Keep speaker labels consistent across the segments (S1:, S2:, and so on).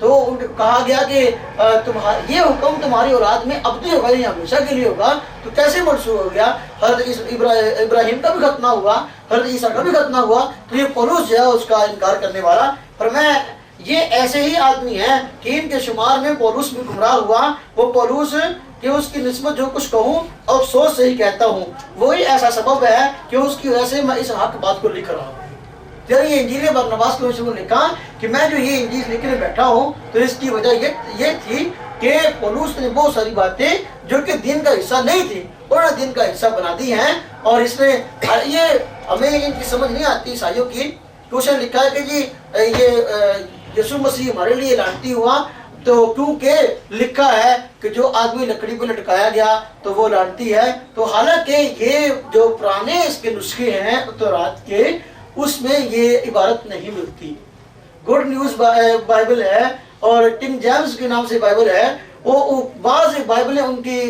S1: تو کہا گیا کہ یہ حکم تمہاری اولاد میں ابدی ہوگا یا ہمیشہ کے لیے ہوگا، تو کیسے منسوخ ہو گیا؟ حضرت ابراہیم کا بھی ختنہ ہوا، حضرت عیسیٰ کا بھی ختنہ ہوا، تو یہ پولس جو ہے اس کا انکار کرنے والا، فرمایا یہ ایسے ہی آدمی ہیں کہ ان کے شمار میں پولس بھی گمراہ ہوا۔ وہ پولس کہ اس کی نسبت جو کچھ کہوں اور سوچ سے ہی کہتا ہوں، وہی ایسا سبب ہے کہ اس کی وجہ سے میں اس حق بات کو لکھ رہا ہوں۔ جب یہ انجیل برنباس کی وجہ سے لکھا کہ میں جو یہ انجیل لکھنے بیٹھا ہوں تو اس کی وجہ یہ تھی کہ پولس نے بہت ساری باتیں جو کہ دین کا حصہ نہیں تھی انہوں نے دین کا حصہ بنا دی ہیں، اور اس میں یہ ہمیں ان کی سمجھ نہیں آتی عیسائیوں کی کہ اس نے لکھا ہے کہ جی یہ یسوع مسیح ہمارے لیے لعنتی ہوا، تو کیونکہ لکھا ہے کہ جو آدمی لکڑی پہ لٹکایا گیا تو وہ لعنتی ہے۔ تو حالانکہ یہ جو پرانے اس کے نسخے ہیں تورات کے، اس میں یہ عبارت نہیں ملتی۔ گڈ نیوز بائبل ہے اور کنگ جیمز کے نام سے بائبل ہے، وہ بعض بائبلیں ان کی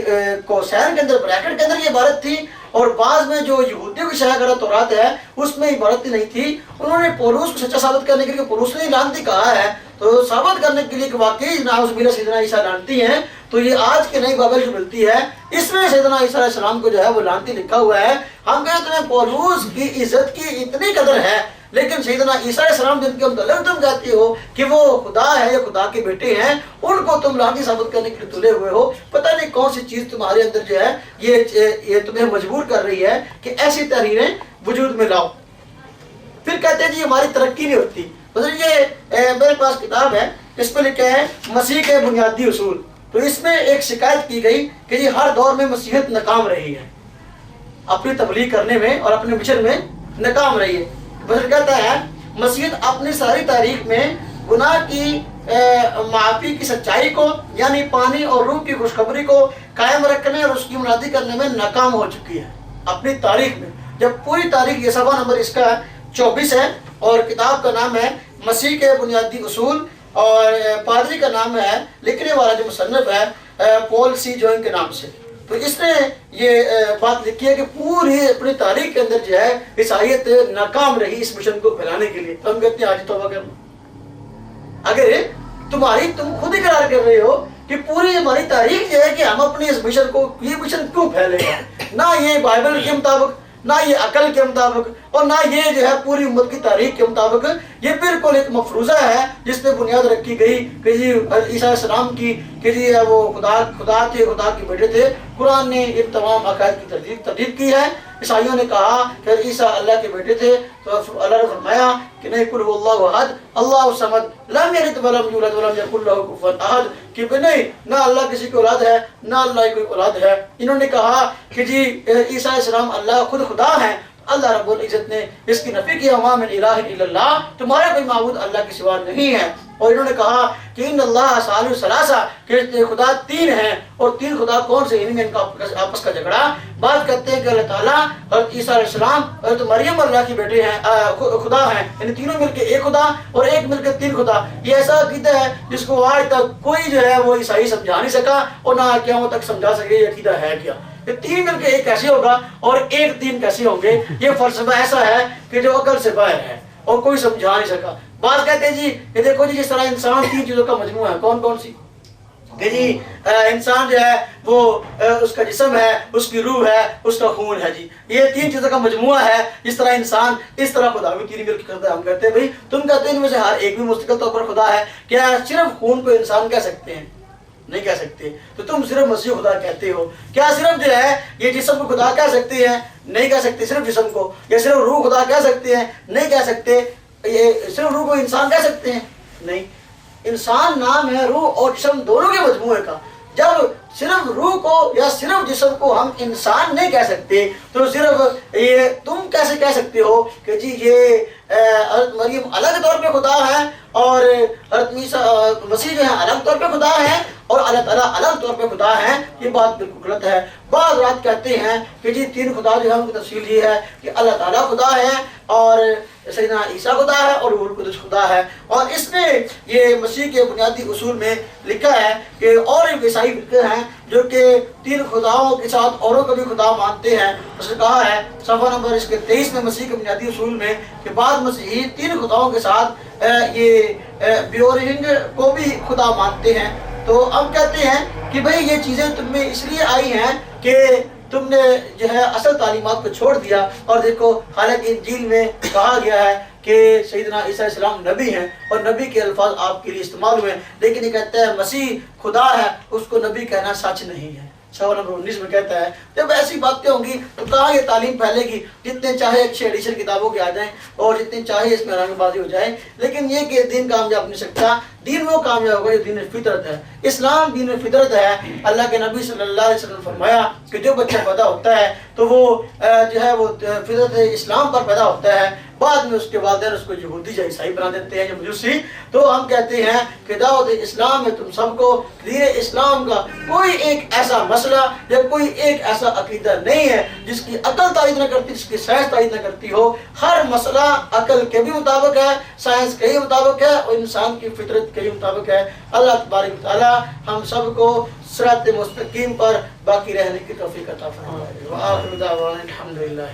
S1: کوسین کے اندر بریکٹ کے اندر یہ عبارت تھی، اور بعض میں جو یہودیوں کی شائع کردہ تورات ہے اس میں عبارت نہیں تھی۔ انہوں نے پولس کو سچا ثابت کرنے کے لیے، پولس نے لعنتی کہا ہے تو ثابت کرنے کے لیے کہ واقعی نعوذ باللہ سیدنا عیسیٰ لعنتی ہیں، تو یہ آج کے نئی بائبل جو ملتی ہے اس میں سیدنا عیسیٰ علیہ السلام کو جو ہے وہ لعنتی لکھا ہوا ہے۔ ہم کہتے ہیں پولس کی عزت کی اتنی قدر ہے، لیکن سیدنا عیسیٰ علیہ السلام جن کے متعلق تم کہتے ہو کہ وہ خدا ہے یا خدا کے بیٹے ہیں، ان کو تم لعنتی ثابت کرنے کے لیے تلے ہوئے ہو۔ پتہ نہیں کون سی چیز تمہارے اندر جو ہے یہ تمہیں مجبور کر رہی ہے کہ ایسی تحریریں وجود میں لاؤ۔ پھر کہتے ہیں جی ہماری ترقی نہیں ہوتی۔ مطلب یہ میرے پاس کتاب ہے، اس پہ لکھا ہے مسیح کے بنیادی اصول، تو اس میں ایک شکایت کی گئی کہ جی ہر دور میں مسیحیت ناکام رہی ہے، اپنی تبلیغ کرنے میں اور اپنے مشن میں ناکام رہی ہے۔ بس کہتا ہے مسیحیت اپنی ساری تاریخ میں گناہ کی معافی کی سچائی کو، یعنی پانی اور روح کی خوشخبری کو قائم رکھنے اور اس کی منادی کرنے میں ناکام ہو چکی ہے اپنی تاریخ میں۔ جب پوری تاریخ، یہ صفحہ نمبر اس کا 24 ہے، اور کتاب کا نام ہے مسیح کے بنیادی اصول، اور پادری کا نام ہے، لکھنے والا جو مصنف ہے پول سی جوئن کے نام سے۔ تو اس نے یہ بات لکھی ہے کہ پوری اپنی تاریخ کے اندر جو ہے عیسائیت ناکام رہی اس مشن کو پھیلانے کے لیے۔ ہم کہتے ہیں آج توبہ کرنا، اگر تم خود ہی قرار کر رہے ہو کہ پوری ہماری تاریخ جو ہے کہ ہم اپنی اس مشن کو، یہ مشن کیوں پھیلے گا؟ نہ یہ بائبل کے مطابق، نہ یہ عقل کے مطابق، اور نہ یہ جو ہے پوری امت کی تاریخ کے مطابق۔ یہ بالکل ایک مفروضہ ہے جس میں بنیاد رکھی گئی کہ جی عیسیٰ علیہ السلام کی کہ جی وہ خدا تھے، خدا کے بیٹے تھے۔ قرآن نے ان تمام عقائد کی تردید کی ہے۔ عیسائیوں نے کہا کہ عیسیٰ اللہ کے بیٹے تھے، تو اللہ نے فرمایا کہ نہیں، قل هو اللہ احد اللہ الصمد لم یلد ولم یولد ولم یکن له کفوا احد، کہ نہیں، نہ اللہ کسی کی اولاد ہے نہ اللہ کی کوئی اولاد ہے۔ انہوں نے کہا کہ جی عیسیٰ علیہ السلام اللہ خود خدا ہیں، اللہ رب العزت نے اس کی نفی کی، وما من الہ الا اللہ، تمہارا کوئی معبود اللہ کے سوا نہیں ہے۔ اور انہوں نے کہا کہ ان اللہ ثالث ثلاثہ، کہ خدا تین ہیں، اور تین خدا کون سے؟ ان میں ان کا آپس کا جھگڑا۔ بات کرتے ہیں کہ اللہ تعالیٰ اور عیسیٰ علیہ السلام اور مریم اللہ کے بیٹے ہیں، خدا ہیں، یعنی تینوں مل کے ایک خدا اور ایک مل کے تین خدا۔ یہ ایسا عقیدہ ہے جس کو آج تک کوئی جو ہے وہ عیسائی سمجھا نہیں سکا، اور نہ قیامت تک سمجھا سکے یہ عقیدہ ہے کیا۔ یہ تین مل کے ایک کیسے ہوگا اور ایک تین کیسے ہوں گے؟ یہ فلسفہ ایسا ہے کہ جو عقل سے باہر ہے اور کوئی سمجھا نہیں سکا۔ بعض کہتے ہیں جی یہ دیکھو جی جس طرح انسان تین چیزوں کا مجموعہ ہے، کون کون سی؟ کہ جی انسان جو ہے وہ اس کا جسم ہے، اس کی روح ہے، اس کا خون ہے، جی یہ تین چیزوں کا مجموعہ ہے۔ جس طرح انسان، اس طرح خدا بھی تین مل کے کرتا ہے۔ ہم کہتے ہیں بھائی تم کہتے ہیں ان میں سے ہر ایک بھی مستقل طور پر خدا ہے، کیا صرف خون کو انسان کہہ سکتے ہیں؟ نہیں کہہ سکتے۔ تو تم صرف مسیح خدا کہتے ہو، کیا صرف جو ہے یہ جسم کو خدا کہہ سکتے ہیں؟ نہیں کہہ سکتے صرف جسم کو۔ یا صرف روح خدا کہہ سکتے ہیں؟ نہیں کہہ سکتے۔ یہ صرف روح کو انسان کہہ سکتے ہیں؟ نہیں، انسان نام ہے روح اور جسم دونوں کے مجموعے کا۔ جب صرف روح کو یا صرف جسم کو ہم انسان نہیں کہہ سکتے، تو صرف یہ تم کیسے کہہ سکتے ہو کہ جی یہ حضرت مریم الگ طور پہ خدا ہے اور حضرت مسیح جو ہے الگ طور پہ خدا ہے اور اللہ تعالیٰ الگ طور پہ خدا ہے؟ یہ بات بالکل غلط ہے۔ بعض رات کہتے ہیں کہ جی تین خدا جو ہے ان کی تفصیل یہ ہے کہ اللہ تعالیٰ خدا ہے اور سیدنا عیسیٰ خدا ہے اور روح القدس خدا ہے۔ اور اس نے یہ مسیح کے بنیادی اصول میں لکھا ہے کہ اور ایک عیسائی فرقے ہیں جو کہ تین خداؤں کے ساتھ اوروں کو بھی خدا مانتے ہیں۔ اس نے کہا ہے صفحہ نمبر اس کے 23 میں مسیح کے بنیادی اصول میں کہ بعض مسیحی تین خداؤں کے ساتھ یہ بیورنگ کو بھی خدا مانتے ہیں. تو ہم کہتے ہیں کہ بھئی یہ چیزیں تم میں اس لیے آئی ہیں کہ تم نے جو ہے اصل تعلیمات کو چھوڑ دیا. اور دیکھو حالانکہ انجیل میں کہا گیا ہے کہ سیدنا عیسیٰ علیہ السلام نبی ہیں اور نبی کے الفاظ آپ کے لیے استعمال ہوئے ہیں، لیکن یہ کہتا ہے مسیح خدا ہے، اس کو نبی کہنا سچ نہیں ہے. سوال نمبر 19 میں کہتا ہے جب ایسی باتیں ہوں گی تو کہاں یہ تعلیم پھیلے گی؟ جتنے چاہے اچھے ایڈیشن کتابوں کے آ جائیں اور جتنے چاہے اس میں رنگ بازی ہو جائے، لیکن یہ کہ دین کامیاب نہیں سکتا. دین وہ کامیاب ہوگا جو دین فطرت ہے. اسلام دین فطرت ہے. اللہ کے نبی صلی اللہ علیہ وسلم نے فرمایا کہ جو بچہ پیدا ہوتا ہے تو وہ جو ہے وہ فطرت اسلام پر پیدا ہوتا ہے. بعد میں اس کے والدین اس کو یہودی یا عیسائی بنا دیتے ہیں یا مجوسی. تو ہم کہتے ہیں کہ دعوت اسلام میں تم سب کو دین اسلام کا کوئی ایک ایسا مسئلہ یا کوئی ایک ایسا عقیدہ نہیں ہے جس کی عقل تائید نہ کرتی، جس کی سائنس تائید نہ کرتی ہو. ہر مسئلہ عقل کے بھی مطابق ہے، سائنس کے بھی مطابق ہے اور انسان کی فطرت کے بھی مطابق ہے. اللہ تبارک و تعالی ہم سب کو صراط مستقیم پر باقی رہنے کی توفیق عطا فرمائے. وآخر دعوانا الحمدللہ.